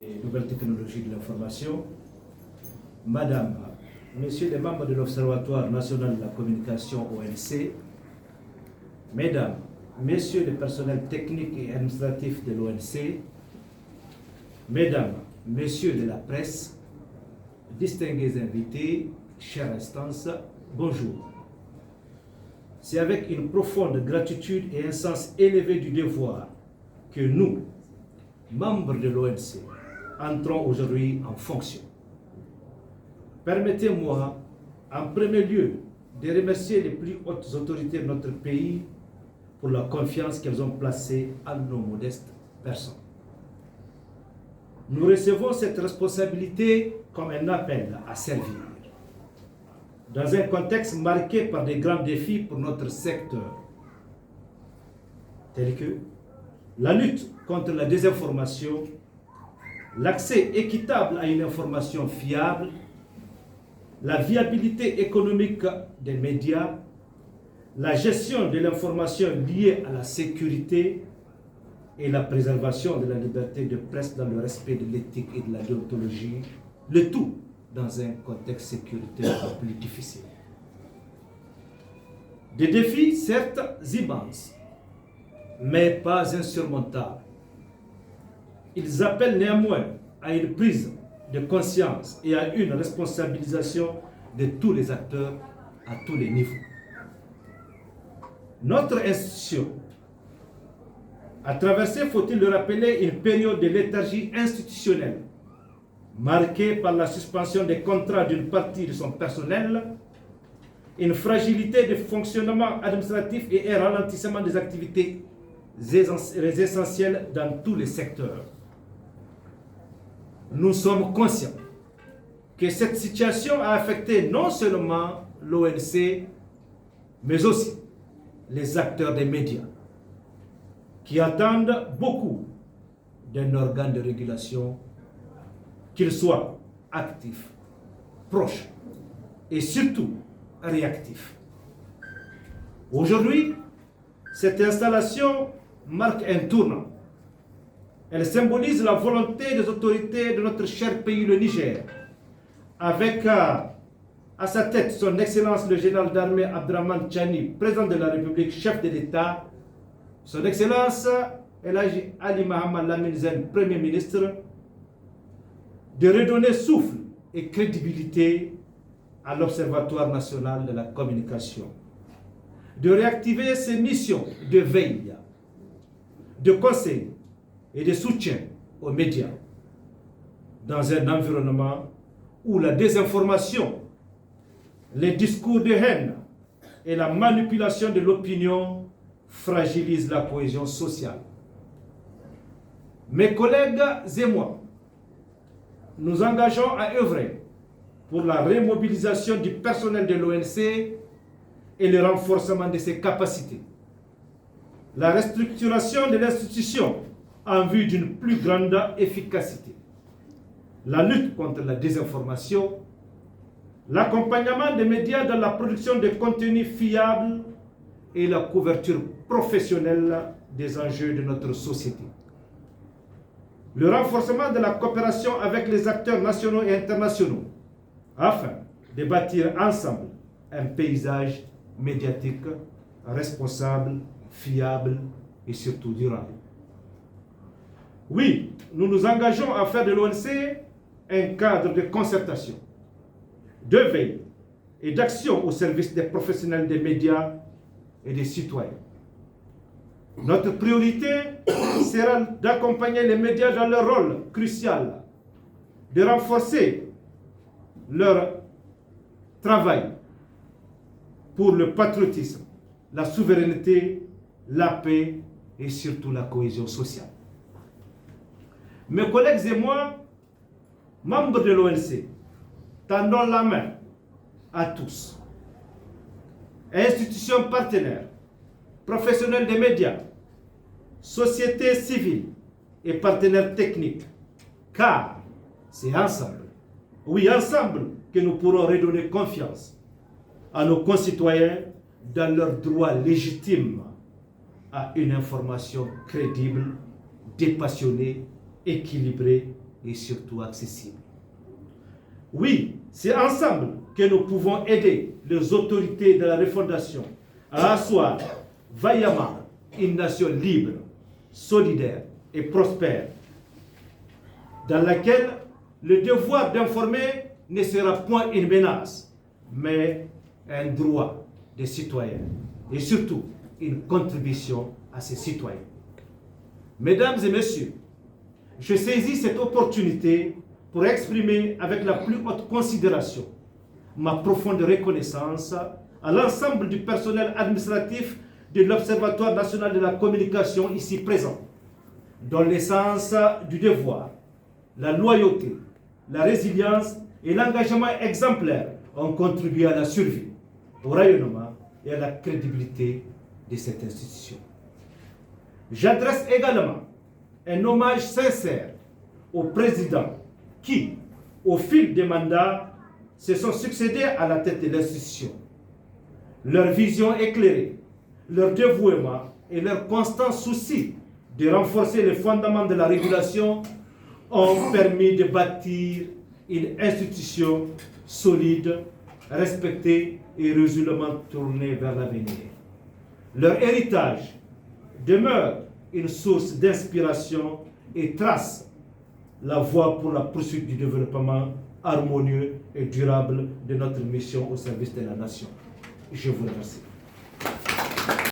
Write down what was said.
et nouvelles technologies de l'information, Madame, Messieurs les membres de l'Observatoire national de la communication ONC, Mesdames, Messieurs les personnels techniques et administratifs de l'ONC, Mesdames, Messieurs de la presse, distingués invités, chères instances, bonjour. C'est avec une profonde gratitude et un sens élevé du devoir que nous, membres de l'ONC, entrons aujourd'hui en fonction. Permettez-moi, en premier lieu, de remercier les plus hautes autorités de notre pays pour la confiance qu'elles ont placée en nos modestes personnes. Nous recevons cette responsabilité comme un appel à servir, dans un contexte marqué par des grands défis pour notre secteur, tels que la lutte contre la désinformation, l'accès équitable à une information fiable, la viabilité économique des médias, la gestion de l'information liée à la sécurité et la préservation de la liberté de presse dans le respect de l'éthique et de la déontologie, le tout dans un contexte sécuritaire plus difficile. Des défis certes immenses, mais pas insurmontables. Ils appellent néanmoins à une prise de conscience et à une responsabilisation de tous les acteurs à tous les niveaux. Notre institution a traversé, faut-il le rappeler, une période de léthargie institutionnelle marquée par la suspension des contrats d'une partie de son personnel, une fragilité de fonctionnement administratif et un ralentissement des activités essentielles dans tous les secteurs. Nous sommes conscients que cette situation a affecté non seulement l'ONC, mais aussi les acteurs des médias, qui attendent beaucoup d'un organe de régulation, qu'il soit actif, proche et surtout réactif. Aujourd'hui, cette installation marque un tournant. Elle symbolise la volonté des autorités de notre cher pays, le Niger, avec à sa tête son Excellence le général d'armée Abdraman Tchani, président de la République, chef de l'État, son Excellence El Hadji Ali Mohamed Lamine Zen, Premier ministre, de redonner souffle et crédibilité à l'Observatoire national de la communication, de réactiver ses missions de veille, de conseil et de soutien aux médias, dans un environnement où la désinformation, les discours de haine et la manipulation de l'opinion fragilisent la cohésion sociale. Mes collègues et moi, nous engageons à œuvrer pour la remobilisation du personnel de l'ONC et le renforcement de ses capacités, la restructuration de l'institution en vue d'une plus grande efficacité, la lutte contre la désinformation, l'accompagnement des médias dans la production de contenus fiables et la couverture professionnelle des enjeux de notre société. Le renforcement de la coopération avec les acteurs nationaux et internationaux afin de bâtir ensemble un paysage médiatique responsable, fiable et surtout durable. Oui, nous nous engageons à faire de l'ONC un cadre de concertation, de veille et d'action au service des professionnels des médias et des citoyens. Notre priorité sera d'accompagner les médias dans leur rôle crucial, de renforcer leur travail pour le patriotisme, la souveraineté, la paix et surtout la cohésion sociale. Mes collègues et moi, membres de l'ONC, tendons la main à tous. Institutions partenaires, professionnels des médias, sociétés civiles et partenaires techniques, car c'est ensemble, oui ensemble, que nous pourrons redonner confiance à nos concitoyens dans leur droit légitime à une information crédible, dépassionnée, équilibrée et surtout accessible. Oui, c'est ensemble que nous pouvons aider les autorités de la refondation à asseoir vaillamment une nation libre, solidaire et prospère, dans laquelle le devoir d'informer ne sera point une menace, mais un droit des citoyens et surtout une contribution à ces citoyens. Mesdames et messieurs, je saisis cette opportunité pour exprimer avec la plus haute considération ma profonde reconnaissance à l'ensemble du personnel administratif de l'Observatoire national de la communication ici présent, dont l'essence du devoir, la loyauté, la résilience et l'engagement exemplaire ont contribué à la survie, au rayonnement et à la crédibilité de cette institution. J'adresse également un hommage sincère aux présidents qui, au fil des mandats, se sont succédés à la tête de l'institution. Leur vision éclairée, leur dévouement et leur constant souci de renforcer les fondements de la régulation ont permis de bâtir une institution solide, respectée et résolument tournée vers l'avenir. Leur héritage demeure une source d'inspiration et trace la voie pour la poursuite du développement harmonieux et durable de notre mission au service de la nation. Je vous remercie.